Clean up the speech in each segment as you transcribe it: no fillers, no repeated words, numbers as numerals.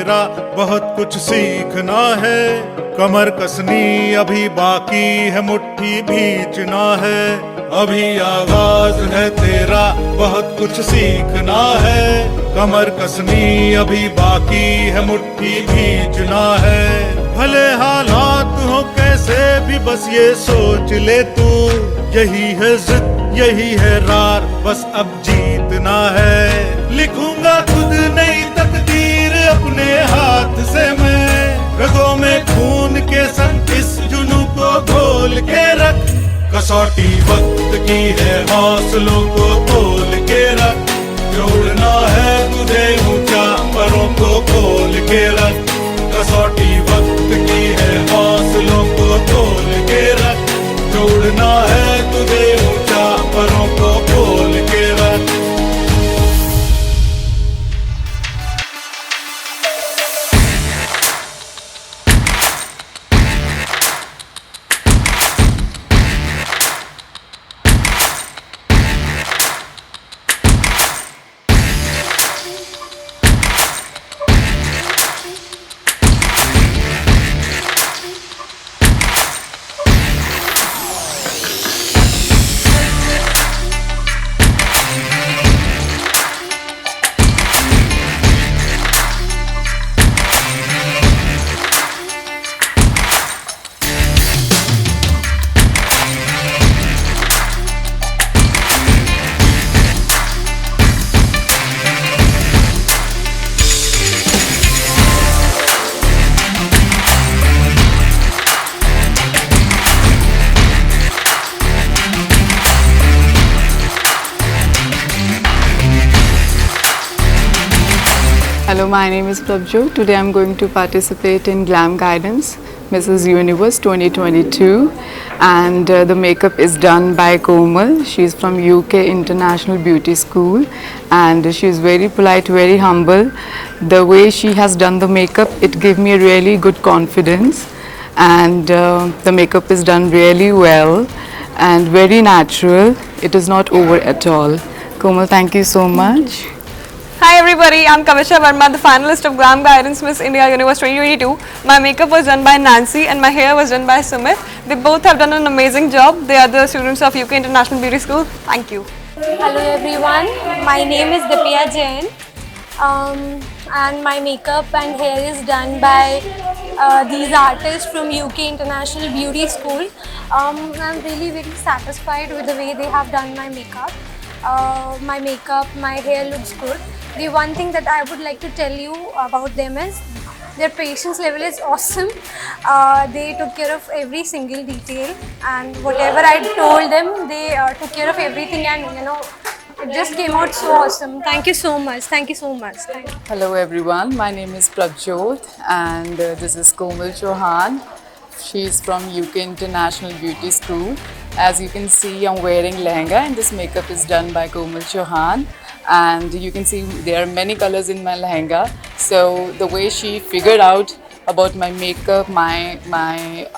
तेरा बहुत कुछ सीखना है। कमर कसनी अभी बाकी है, मुट्ठी भींचना है। अभी आगाज है तेरा, बहुत कुछ सीखना है। कमर कसनी अभी बाकी है, मुट्ठी भींचना है। भले हालात हो कैसे भी बस ये सोच ले तू, यही है जिद यही है रार, बस अब जीतना है। लिखूंगा खुद नई तकदीर अपने हाथ से मैं, रगों में खून के संग इस जुनू को घोल के रख। कसौटी वक्त की है, हौसलों को तोल के रख। जोड़ना है तुझे ऊंचा, परों को खोल के रख। कसौटी वक्त की है, हौसलों को तोल के रख। जोड़ना है तुझे ऊंचा, परों को खोल के रख। Hello, my name is Prabjot. Today I'm going to participate in Glam Guidance Mrs. Universe 2022, and the makeup is done by Komal. She's from UK International Beauty School, and she's very polite, very humble. The way she has done the makeup, it gave me a really good confidence, and the makeup is done really well and very natural. It is not over at all. Komal, thank you so much. Hi everybody, I'm Kavisha Verma, the finalist of Glam Guidance Miss India Universe 2022. My makeup was done by Nancy and my hair was done by Sumit. They both have done an amazing job. They are the students of UK International Beauty School. Thank you. Hello everyone, my name is Dipya Jain, and my makeup and hair is done by these artists from UK International Beauty School. I'm really very satisfied with the way they have done my makeup. My hair looks good. The one thing that I would like to tell you about them is their patience level is awesome. They took care of every single detail, and whatever I told them, they took care of everything, and it just came out so awesome. Thank you so much. Thank you so much. Thank you. Hello everyone, my name is Prabjot, and this is Komal Chauhan. She's from UK International Beauty School. As you can see, I'm wearing lehenga, and this makeup is done by Komal Chauhan. And you can see there are many colors in my lehenga. So the way she figured out about my makeup, my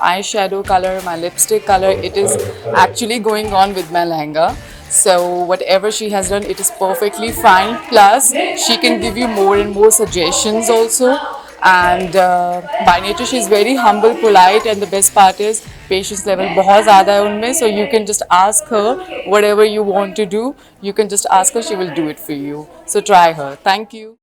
eyeshadow color, my lipstick color, it is actually going on with my lehenga. So whatever she has done, it is perfectly fine. Plus, she can give you more and more suggestions also. And by nature, she is very humble, polite, and the best part is patience level बहुत ज़्यादा है उनमें. So you can just ask her whatever you want to do. You can just ask her; she will do it for you. So try her. Thank you.